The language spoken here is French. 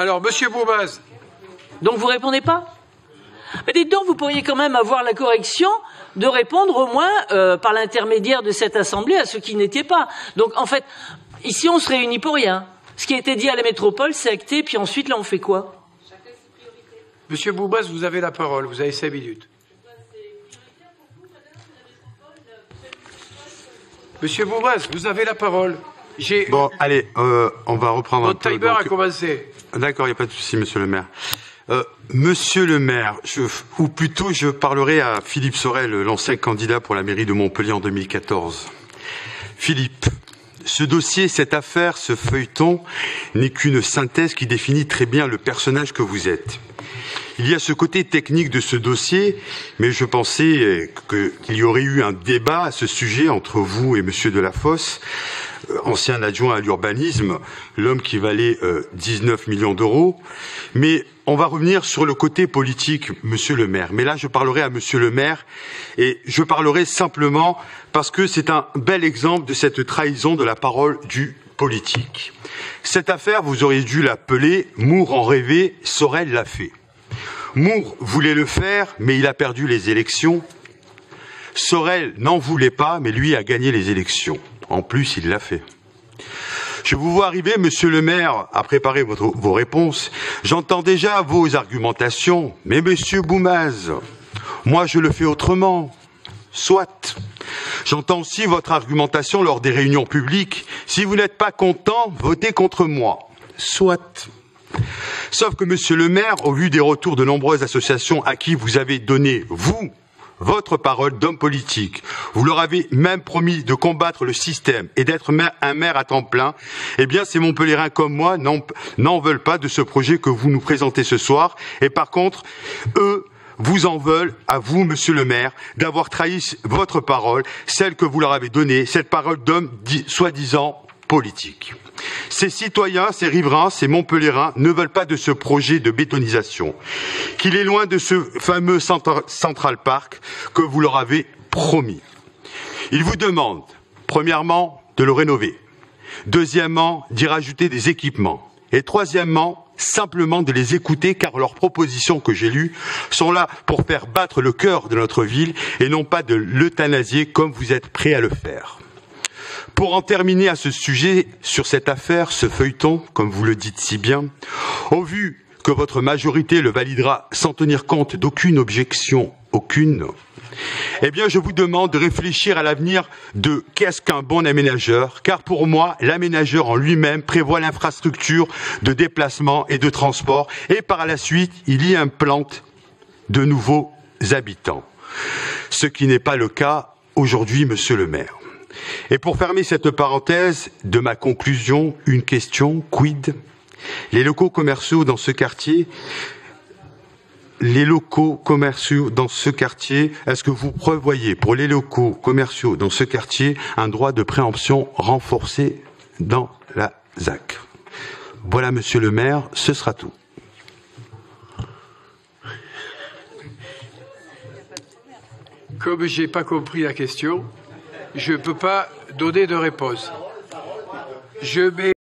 Alors, monsieur Boumaz. Donc vous répondez pas? Mais dites donc, vous pourriez quand même avoir la correction de répondre au moins par l'intermédiaire de cette Assemblée à ceux qui n'étaient pas. Donc en fait, ici on se réunit pour rien. Ce qui a été dit à la métropole, c'est acté, puis ensuite là on fait quoi? Monsieur Boumaz, vous avez la parole, vous avez 5 minutes. Monsieur Boumaz, vous avez la parole. Bon, allez, on va reprendre un peu. Votre timer a commencé. D'accord, il n'y a pas de souci, monsieur le maire. Monsieur le maire, ou plutôt je parlerai à Philippe Sorel, l'ancien candidat pour la mairie de Montpellier en 2014. Philippe, ce dossier, cette affaire, ce feuilleton n'est qu'une synthèse qui définit très bien le personnage que vous êtes. Il y a ce côté technique de ce dossier, mais je pensais qu'il y aurait eu un débat à ce sujet entre vous et monsieur Delafosse, ancien adjoint à l'urbanisme, l'homme qui valait 19 millions d'euros. Mais on va revenir sur le côté politique, monsieur le maire. Mais là, je parlerai à monsieur le maire, et je parlerai simplement parce que c'est un bel exemple de cette trahison de la parole du politique. Cette affaire, vous auriez dû l'appeler « Moore en rêvait, Sorel l'a fait ». Moore voulait le faire, mais il a perdu les élections. Sorel n'en voulait pas, mais lui a gagné les élections. En plus, il l'a fait. Je vous vois arriver, monsieur le maire, à préparer vos réponses. J'entends déjà vos argumentations. Mais monsieur Boumaz, moi je le fais autrement. Soit. J'entends aussi votre argumentation lors des réunions publiques. Si vous n'êtes pas content, votez contre moi. Soit. Sauf que, monsieur le maire, au vu des retours de nombreuses associations à qui vous avez donné, vous, votre parole d'homme politique, vous leur avez même promis de combattre le système et d'être un maire à temps plein, eh bien ces Montpelliérains comme moi n'en veulent pas de ce projet que vous nous présentez ce soir. Et par contre, eux vous en veulent à vous, monsieur le maire, d'avoir trahi votre parole, celle que vous leur avez donnée, cette parole d'homme soi-disant politique. Ces citoyens, ces riverains, ces Montpelliérains ne veulent pas de ce projet de bétonisation, qu'il est loin de ce fameux Central Park que vous leur avez promis. Ils vous demandent, premièrement, de le rénover, deuxièmement, d'y rajouter des équipements, et troisièmement, simplement de les écouter, car leurs propositions que j'ai lues sont là pour faire battre le cœur de notre ville et non pas de l'euthanasier comme vous êtes prêts à le faire. Pour en terminer à ce sujet, sur cette affaire, ce feuilleton, comme vous le dites si bien, au vu que votre majorité le validera sans tenir compte d'aucune objection, aucune, eh bien je vous demande de réfléchir à l'avenir de qu'est-ce qu'un bon aménageur, car pour moi, l'aménageur en lui-même prévoit l'infrastructure de déplacement et de transport, et par la suite, il y implante de nouveaux habitants. Ce qui n'est pas le cas aujourd'hui, monsieur le maire. Et pour fermer cette parenthèse de ma conclusion, une question, quid? Les locaux commerciaux dans ce quartier, est-ce que vous prévoyez pour les locaux commerciaux dans ce quartier un droit de préemption renforcé dans la ZAC? Voilà, monsieur le maire, ce sera tout. Comme je n'ai pas compris la question, je ne peux pas donner de réponse. Je mets